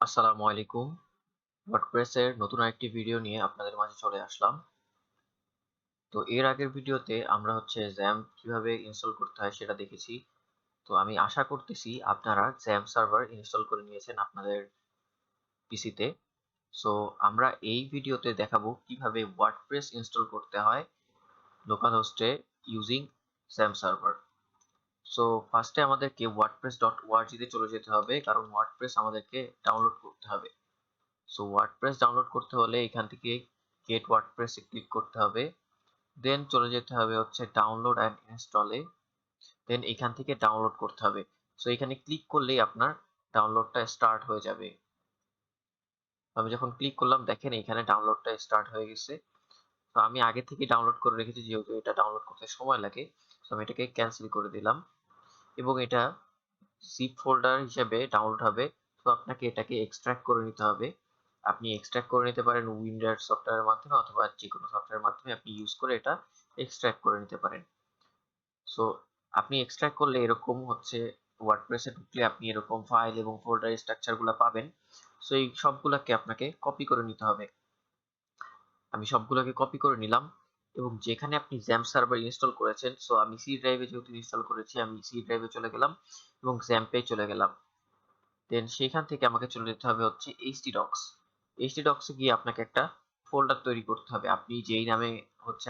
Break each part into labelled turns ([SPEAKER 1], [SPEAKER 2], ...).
[SPEAKER 1] আসসালামু আলাইকুম। ওয়ার্ডপ্রেস এর নতুন আরেকটি ভিডিও নিয়ে আপনাদের মাঝে চলে আসলাম। তো এর আগের ভিডিওতে আমরা XAMPP কিভাবে ইনস্টল করতে হয় সেটা দেখেছি। তো আমি আশা করতেছি আপনারা XAMPP সার্ভার ইনস্টল করে নিয়েছেন আপনাদের পিসিতে। সো আমরা এই ভিডিওতে দেখাবো কিভাবে ওয়ার্ডপ্রেস ইনস্টল করতে হয় লোকাল হোস্টে ইউজিং XAMPP সার্ভার। সো ফার্স্টে আমাদেরকে wordpress.org তে চলে যেতে হবে, কারণ ওয়ার্ডপ্রেস আমাদেরকে ডাউনলোড করতে হবে। সো ওয়ার্ডপ্রেস ডাউনলোড করতে হলে এখান থেকে গেট ওয়ার্ডপ্রেস এ ক্লিক করতে হবে, দেন চলে যেতে হবে ডাউনলোড অ্যান্ড ইনস্টলে, দেন এখান থেকে ডাউনলোড করতে হবে। সো এখানে ক্লিক করলেই আপনার ডাউনলোডটা স্টার্ট হয়ে যাবে। আমি যখন ক্লিক করলাম দেখেন এখানে ডাউনলোডটা স্টার্ট হয়ে গেছে। তো আমি আগে থেকে ডাউনলোড করে রেখেছি, যেহেতু এটা ডাউনলোড করতে সময় লাগে। তো আমি এটাকে ক্যান্সেল করে দিলাম এবং এটা জিপ ফোল্ডার হিসেবে ডাউনলোড হবে। তো আপনাকে এটাকে এক্সট্রাক্ট করে নিতে হবে। আপনি এক্সট্রাক্ট করে নিতে পারেন উইন্ডোজ সফটওয়্যারের মাধ্যমে, অথবা যে কোনো সফটওয়্যারের মাধ্যমে আপনি ইউজ করে এটা এক্সট্রাক্ট করে নিতে পারেন। সো আপনি এক্সট্রাক্ট করলে এরকম ওয়ার্ডপ্রেসে ঢুকলে আপনি এরকম ফাইল এবং ফোল্ডার স্ট্রাকচারগুলো পাবেন। সো এই সবগুলোকে আপনাকে কপি করে নিতে হবে। আমি সবগুলোকে কপি করে নিলাম এবং যেখানে আপনি XAMPP সার্ভার ইনস্টল করেছেন, সো আমি সি ড্রাইভে যেহেতু ইনস্টল করেছি, আমি সি ড্রাইভে চলে গেলাম এবং XAMPP-এ চলে গেলাম। দেন সেখান থেকে আমাকে চলে যেতে হবে htdocs। htdocs-এ গিয়ে আপনাকে একটা ফোল্ডার তৈরি করতে হবে। আপনি যেই নামে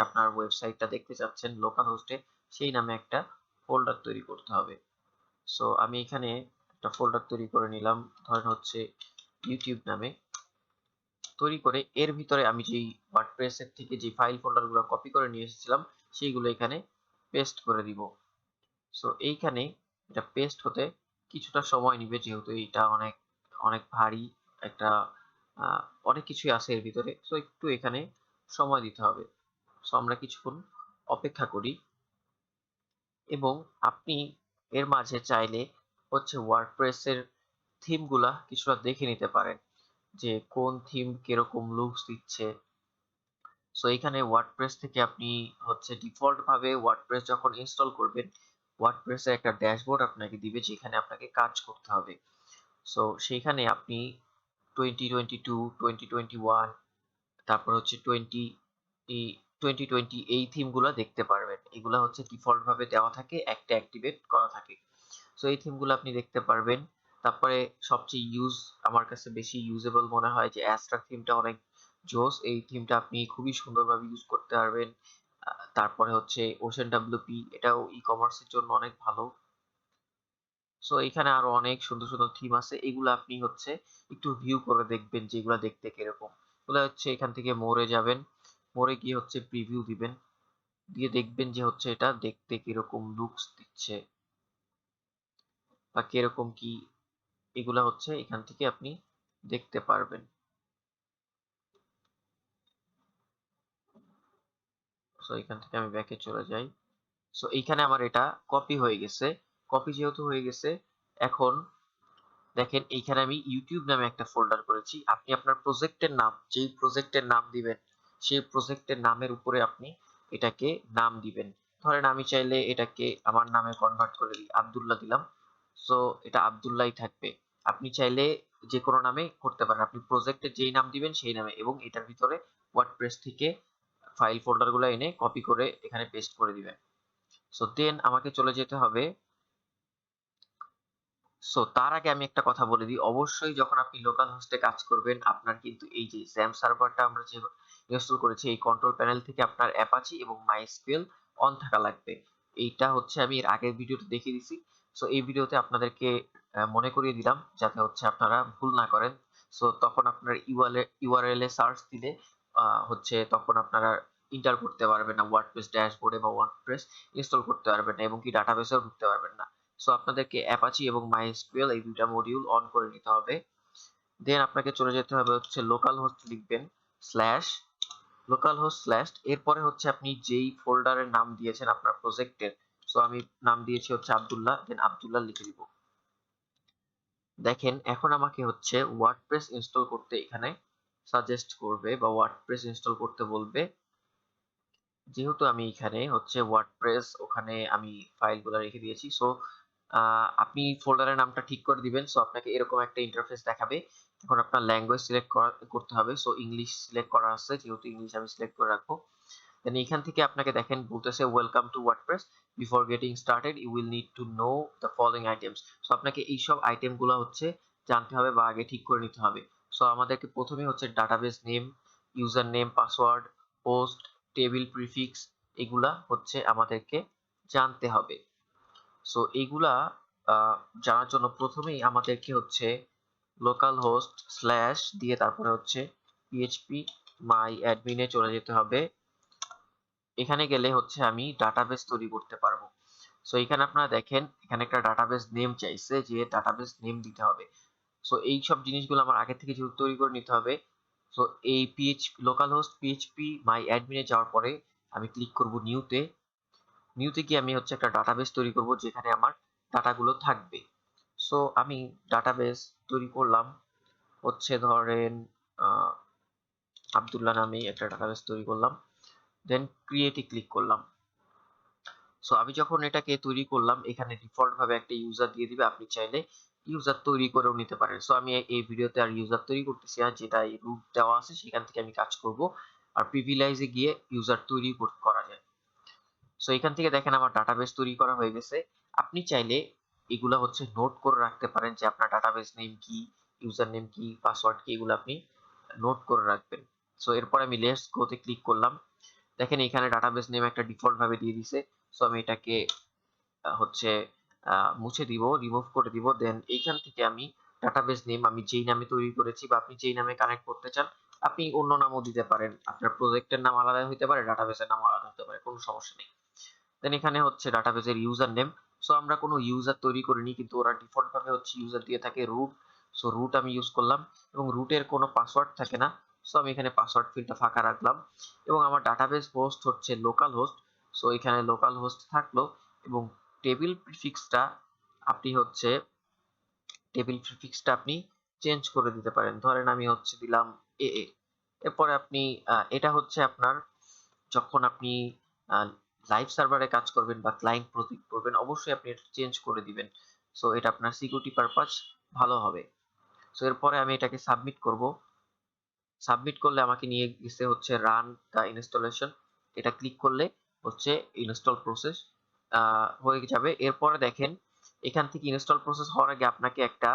[SPEAKER 1] আপনার ওয়েবসাইটটা দেখতে চাচ্ছেন লোকাল হোস্টে, সেই নামে একটা ফোল্ডার তৈরি করতে হবে। সো আমি এখানে একটা ফোল্ডার তৈরি করে নিলাম, ধরেন ইউটিউব নামে। তৈরি করে এর ভিতরে আমি যেই ওয়ার্ডপ্রেস এর থেকে যে ফাইল ফোল্ডারগুলো কপি করে নিয়ে এসেছিলাম সেইগুলো এখানে পেস্ট করে দিব। সো এইখানে এটা পেস্ট হতে কিছুটা সময় নিবে, যেহেতু এটা অনেক অনেক ভারী একটা অনেক কিছুই আছে এর ভিতরে। সো একটু এখানে সময় দিতে হবে। সো আমরা কিছুক্ষণ অপেক্ষা করি এবং আপনি এর মাঝে চাইলে ওয়ার্ডপ্রেস এর থিম গুলা কিছুটা দেখে নিতে পারেন, যে কোন থিম কিরকম লুকস দিচ্ছে। সো এখানে ওয়ার্ডপ্রেস থেকে আপনি ডিফল্ট ভাবে ওয়ার্ডপ্রেস যখন ইনস্টল করবেন, ওয়ার্ডপ্রেস এর একটা ড্যাশবোর্ড আপনাকে দিবে যেখানে আপনাকে কাজ করতে হবে। সো সেইখানে আপনি 2022, 2021, তারপর 2020 এই থিমগুলো দেখতে পারবেন। এগুলা ডিফল্ট ভাবে দেওয়া থাকে, একটা অ্যাক্টিভেট করা থাকে। সো এই থিমগুলো আপনি দেখতে পারবেন। তারপরে সবচেয়ে আমার কাছে বেশি ইউজেবল মনে হয় যে অ্যাস্ট্রা থিমটা অনেক জোস। এই থিমটা আপনি খুবই সুন্দরভাবে ইউজ করতে পারবেন। তারপরে ওশেন ডাব্লিউপি, এটাও ই কমার্সের জন্য অনেক ভালো। সো এখানে আরো অনেক সুন্দর সুন্দর থিম আছে, এগুলো আপনি একটু ভিউ করে দেখবেন যে এগুলা দেখতে কিরকম। এগুলো এখান থেকে মোরে যাবেন, মোরে গিয়ে প্রিভিউ দিবেন, দিয়ে দেখবেন যে এটা দেখতে কিরকম লুকস দিচ্ছে বা কিরকম কি, এগুলা এখান থেকে আপনি দেখতে পারবেন। সো এখান থেকে আমি ব্যাকে চলে যাই। সো এইখানে আমার এটা কপি হয়ে গেছে। কপি যেহেতু হয়ে গেছে, এখন দেখেন এইখানে আমি ইউটিউব নামে একটা ফোল্ডার করেছি। আপনি আপনার প্রজেক্টের নাম, যেই প্রজেক্টের নাম দিবেন সেই প্রজেক্টের নামের উপরে আপনি এটাকে নাম দিবেন। ধরেন আমি চাইলে এটাকে আমার নামে কনভার্ট করে দিই, আব্দুল্লাহ দিলাম। সো এটা আব্দুল্লাহই থাকবে। আপনি চাইলে যে কোনো নামে করতে পারেন, আপনি প্রজেক্টে যেই নাম দিবেন সেই নামে, এবং এটার ভিতরে ওয়ার্ডপ্রেস থেকে ফাইল ফোল্ডারগুলো এনে কপি করে এখানে পেস্ট করে দিবেন। সো দেন আমাকে চলে যেতে হবে। সো তার আগে আমি একটা কথা বলে দিই, অবশ্যই যখন আপনি লোকাল হোস্টে কাজ করবেন, আপনার কিন্তু এই যে XAMPP সার্ভারটা আমরা যে ইনস্টল করেছি, এই কন্ট্রোল প্যানেল থেকে আপনার অ্যাপাচি এবং মাইস্কুয়েল অন থাকা লাগবে। এইটা আমি এর আগের ভিডিওতে দেখিয়ে দিছি। সো এই ভিডিওতে আপনাদেরকে মনে করিয়ে দিলাম, যাতে আপনারা ভুল না করেন। সো তখন আপনার ইউআরএল এ সার্চ দিলে তখন আপনারা ইন্টার করতে পারবেন না ওয়ার্ডপ্রেস ড্যাশবোর্ডে, বা ওয়ার্ডপ্রেস ইনস্টল করতে পারবেন না, এবং কি ডাটাবেসেও ঢুকতে পারবেন না। সো আপনাদেরকে অ্যাপাচি এবং মাইস্কুয়েল এই দুইটা মডিউল অন করে নিতে হবে। দেন আপনাকে চলে যেতে হবে লোকাল হোস্ট লিখবেন স্ল্যাশ লোকাল হোস্ট স্ল্যাশ, এরপরে আপনি যেই ফোল্ডারের নাম দিয়েছেন আপনার প্রজেক্টের। সো আমি নাম দিয়েছি আব্দুল্লাহ, দেন আব্দুল্লাহ লিখে দিব। দেখেন এখন আমাকে ওয়ার্ডপ্রেস ইনস্টল করতে এখানে সাজেস্ট করবে বা ওয়ার্ডপ্রেস ইনস্টল করতে বলবে। যেহেতু আমি এখানে ওয়ার্ডপ্রেস ওখানে আমি ফাইলগুলো রেখে দিয়েছি। সো আপনি ফোল্ডারের নামটা ঠিক করে দিবেন। সো আপনাকে এরকম একটা ইন্টারফেস দেখাবে। এখন আপনার ল্যাঙ্গুয়েজ সিলেক্ট করতে হবে। সো ইংলিশ সিলেক্ট করা আছে, যেহেতু ইংলিশ আমি সিলেক্ট করে রাখবো। দেন এখান থেকে আপনাকে দেখেন বলতেছে welcome to WordPress, before getting started you will need to know the following items. So আপনাকে এইসব আইটেমগুলো হচ্ছে জানতে হবে বা আগে ঠিক করে নিতে হবে। সো আমাদেরকে প্রথমে হচ্ছে database name, user name, password, host, table prefix, এগুলা হচ্ছে আমাদেরকে জানতে হবে। সো এইগুলা জানার জন্য প্রথমেই আমাদেরকে হচ্ছে লোকাল হোস্ট স্ল্যাশ দিয়ে তারপরে হচ্ছে পিএইচপি মাই অ্যাডমিনে চলে যেতে হবে। এখানে গেলে হচ্ছে আমি ডাটাবেস তৈরি করতে পারবো। সো এখানে আপনারা দেখেন এখানে একটা ডাটাবেস নেম চাইছে, যে ডাটাবেস নেম দিতে হবে। সো এই সব জিনিসগুলো আমার আগে থেকে যেহেতু তৈরি করে নিতে হবে। সো এই লোকাল হোস্ট পিএইচপি মাই অ্যাডমিনে যাওয়ার পরে আমি ক্লিক করব নিউতে। নিউতে গিয়ে আমি হচ্ছে একটা ডাটাবেস তৈরি করব যেখানে আমার ডাটাগুলো থাকবে। সো আমি ডাটাবেস তৈরি করলাম হচ্ছে ধরেন আব্দুল্লাহ নামে একটা ডাটাবেস তৈরি করলাম, দেন ক্রিয়েটে ক্লিক করলাম। সো আমি যখন এটাকে তৈরি করলাম এখানে ডিফল্ট ভাবে একটা ইউজার দিয়ে দিবে, আপনি চাইলে ইউজার তৈরি করেও নিতে পারেন। সো আমি এই ভিডিওতে আর ইউজার তৈরি করতেছি না, যেটা রুট দেওয়া আছে সেখান থেকে আমি কাজ করব। আর প্রিভিলাইজে গিয়ে ইউজার তৈরি করা যায়। সো এখান থেকে দেখেন আমার ডাটাবেস তৈরি করা হয়ে গেছে। আপনি চাইলে এগুলা হচ্ছে নোট করে রাখতে পারেন যে আপনার ডাটাবেস নেম কি, ইউজার নেম কি, পাসওয়ার্ড কি, এগুলো আপনি নোট করে রাখবেন। সো এরপর আমি লেটস গোতে ক্লিক করলাম। দেখেন এখানে ডাটাবেস নেম একটা ডিফল্ট ভাবে দিয়ে দিছে। সো আমি এটাকে হচ্ছে মুছে দিব, রিমুভ করে দিব। দেন এইখান থেকে আমি ডাটাবেস নেম আমি যেই নামে তৈরি করেছি বা আপনি যেই নামে কানেক্ট করতে চান আপনি অন্য নামও দিতে পারেন। আপনার প্রজেক্টের নাম আলাদা হতে পারে, ডাটাবেসের নাম আলাদা হতে পারে, কোনো সমস্যা নেই। দেন এখানে হচ্ছে ডাটাবেসের ইউজার নেম। সো আমরা কোনো ইউজার তৈরি করিনি, কিন্তু ওরা ডিফল্ট ভাবে হচ্ছে ইউজার দিয়ে থাকে রুট। সো রুট আমি ইউজ করলাম এবং রুটের কোনো পাসওয়ার্ড থাকে না। সো আমি এখানে পাসওয়ার্ড ফিল্ডটা ফাঁকা রাখলাম এবং আমার ডাটাবেস হোস্ট হচ্ছে লোকাল হোস্ট। সো এখানে লোকাল হোস্ট থাকলো এবং টেবিল প্রিফিক্সটা আপনি হচ্ছে টেবিল প্রিফিক্সটা আপনি চেঞ্জ করে দিতে পারেন। ধরেন আমি হচ্ছে দিলাম এ। এরপরে আপনি এটা হচ্ছে আপনার যখন আপনি লাইভ সার্ভারে কাজ করবেন বা ক্লায়েন্ট প্রজেক্ট করবেন অবশ্যই আপনি এটা চেঞ্জ করে দিবেন। সো এটা আপনার সিকিউরিটি পারপাস ভালো হবে। সো এরপরে আমি এটাকে সাবমিট করব। সাবমিট করলে আমাকে নিয়ে গেছে হচ্ছে রান দা ইনস্টলেশন। এটা ক্লিক করলে হচ্ছে ইনস্টল প্রসেস হয়ে যাবে। এরপরে দেখেন এখান থেকে ইনস্টল প্রসেস হওয়ার আগে আপনাকে একটা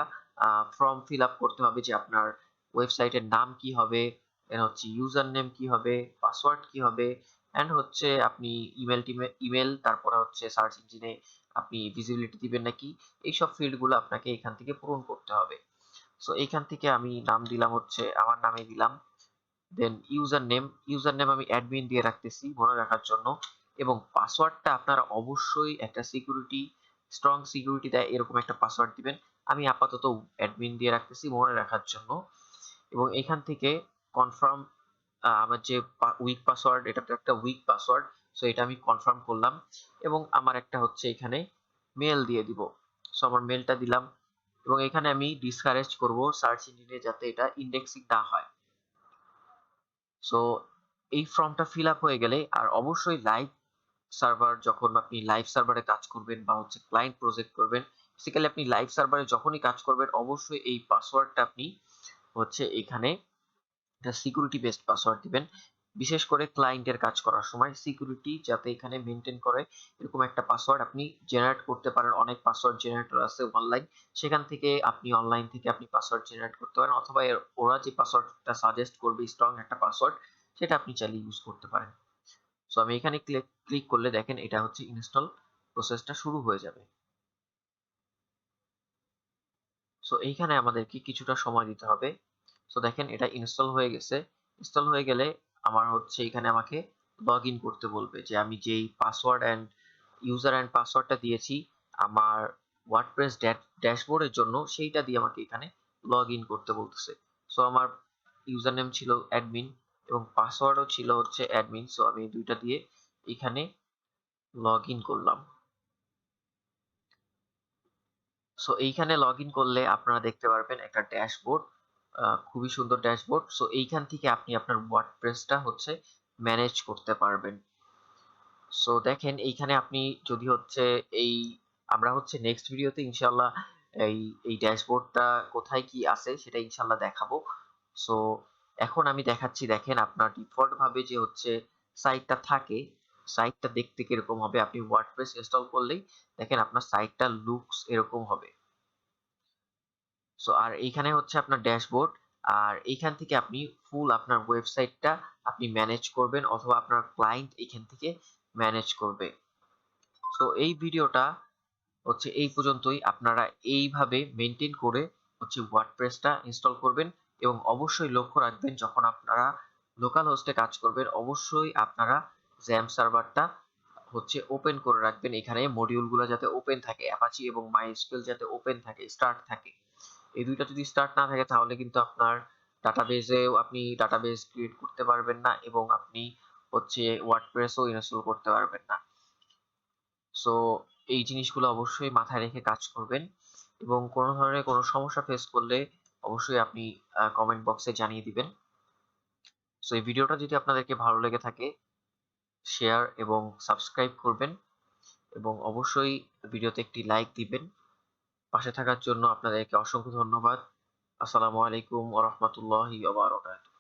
[SPEAKER 1] ফর্ম ফিল আপ করতে হবে যে আপনার ওয়েবসাইটের নাম কি হবে, এন্ড হচ্ছে ইউজার নেম কি হবে, পাসওয়ার্ড কি হবে, এন্ড হচ্ছে আপনি ইমেল তারপরে হচ্ছে সার্চ ইঞ্জিনে আপনি ভিজিবিলিটি দিবেন নাকি, এইসব ফিল্ডগুলো আপনাকে এখান থেকে পূরণ করতে হবে। সো এইখান থেকে আমি নাম দিলাম হচ্ছে আমার নামে দিলাম। দেন ইউজার নেম আমি অ্যাডমিন দিয়ে রাখতেছি মনে রাখার জন্য, এবং পাসওয়ার্ডটা আপনারা অবশ্যই একটা স্ট্রং সিকিউরিটি দেয় এরকম একটা পাসওয়ার্ড দিবেন। আমি আপাতত অ্যাডমিন দিয়ে রাখতেছি মনে রাখার জন্য। এবং এখান থেকে কনফার্ম আমার যে উইক পাসওয়ার্ড, এটা তো একটা উইক পাসওয়ার্ড। সো এটা আমি কনফার্ম করলাম এবং আমার একটা হচ্ছে এখানে মেল দিয়ে দিব। সো আমার মেলটা দিলাম এবং এখানে আমি ডিসকারেজ করব সার্চ ইঞ্জিনে যাতে এটা ইন্ডেক্সিং না হয়। সো এই ফর্মটা ফিল আপ হয়ে গেলে, আর অবশ্যই লাইভ সার্ভার যখন আপনি লাইভ সার্ভারে কাজ করবেন বা হচ্ছে ক্লায়েন্ট প্রজেক্ট করবেন, বেসিক্যালি আপনি লাইভ সার্ভারে যখনই কাজ করবেন অবশ্যই এই পাসওয়ার্ডটা আপনি হচ্ছে এখানে একটা সিকিউরিটি বেসড পাসওয়ার্ড দিবেন। বিশেষ করে ক্লায়েন্টের কাজ করার সময় সিকিউরিটি যাতে এখানে মেনটেন করে এরকম একটা পাসওয়ার্ড আপনি জেনারেট করতে পারেন। অনেক পাসওয়ার্ড জেনারেটর আছে অনলাইন, সেখান থেকে আপনি অনলাইন থেকে আপনি পাসওয়ার্ড জেনারেট করতে পারেন, অথবা ওরা যে পাসওয়ার্ডটা সাজেস্ট করবে স্ট্রং একটা পাসওয়ার্ড সেটা আপনি চাইলে ইউজ করতে পারেন। সো আমি এখানে ক্লিক করলে দেখেন এটা হচ্ছে ইনস্টল প্রসেসটা শুরু হয়ে যাবে। সো এইখানে আমাদেরকে কিছুটা সময় দিতে হবে। সো দেখেন এটা ইনস্টল হয়ে গেছে। ইনস্টল হয়ে গেলে আমার হচ্ছে এখানে আমাকে লগ ইন করতে বলবে যে আমি যেই পাসওয়ার্ড অ্যান্ড ইউজার অ্যান্ড পাসওয়ার্ডটা দিয়েছি আমার ওয়ার্ডপ্রেস ড্যাশবোর্ডের জন্য, সেইটা দিয়ে আমাকে এখানে লগ ইন করতে বলতেছে। সো আমার ইউজার নেম ছিল অ্যাডমিন এবং পাসওয়ার্ডও ছিল হচ্ছে অ্যাডমিন। সো আমি দুইটা দিয়ে এখানে লগ ইন করলাম। সো এইখানে লগ ইন করলে আপনারা দেখতে পারবেন একটা ড্যাশবোর্ড, খুবই সুন্দর ড্যাশবোর্ড। সো এইখান থেকে আপনি আপনার ওয়ার্ডপ্রেসটা হচ্ছে ম্যানেজ করতে পারবেন। সো দেখেন এইখানে আপনি যদি হচ্ছে এই আমরা হচ্ছে নেক্সট ভিডিওতে ইনশাআল্লাহ এই এই ড্যাশবোর্ডটা কোথায় কি আছে সেটা ইনশাল্লাহ দেখাবো। সো এখন আমি দেখাচ্ছি, দেখেন আপনার ডিফল্ট ভাবে যে হচ্ছে সাইটটা থাকে, সাইটটা দেখতে কিরকম হবে, আপনি ওয়ার্ডপ্রেস ইনস্টল করলেই দেখেন আপনার সাইটটা লুকস এরকম হবে। সো আর এইখানে হচ্ছে আপনার ড্যাশবোর্ড, আর এইখান থেকে আপনি ফুল আপনার ওয়েবসাইটটা আপনি ম্যানেজ করবেন অথবা আপনার ক্লায়েন্ট এইখান থেকে ম্যানেজ করবে। সো এই ভিডিওটা হচ্ছে এই পর্যন্তই। আপনারা এইভাবে মেনটেন করে হচ্ছে ওয়ার্ডপ্রেসটা ইনস্টল করবেন এবং অবশ্যই লক্ষ্য রাখবেন যখন আপনারা লোকাল হোস্টে কাজ করবেন অবশ্যই আপনারা জ্যাম্প সার্ভারটা হচ্ছে ওপেন করে রাখবেন। এখানে মডিউলগুলো যাতে ওপেন থাকে, অ্যাপাচি এবং মাইস্কুয়েল যাতে ওপেন থাকে, স্টার্ট থাকে। এই দুইটা যদি স্টার্ট না থাকে তাহলে কিন্তু আপনার ডাটাবেজেও আপনি ডাটাবেজ ক্রিয়েট করতে পারবেন না এবং আপনি হচ্ছে ওয়ার্ডপ্রেসও ইনস্টল করতে পারবেন না। সো এই জিনিসগুলো অবশ্যই মাথায় রেখে কাজ করবেন এবং কোনো ধরনের কোনো সমস্যা ফেস করলে অবশ্যই আপনি কমেন্ট বক্সে জানিয়ে দিবেন। সো এই ভিডিওটা যদি আপনাদেরকে ভালো লেগে থাকে শেয়ার এবং সাবস্ক্রাইব করবেন এবং অবশ্যই ভিডিওতে একটি লাইক দিবেন। পাশে থাকার জন্য আপনাদেরকে অসংখ্য ধন্যবাদ। আসসালামু আলাইকুম ওয়া রাহমাতুল্লাহি ওয়া বারাকাতুহু।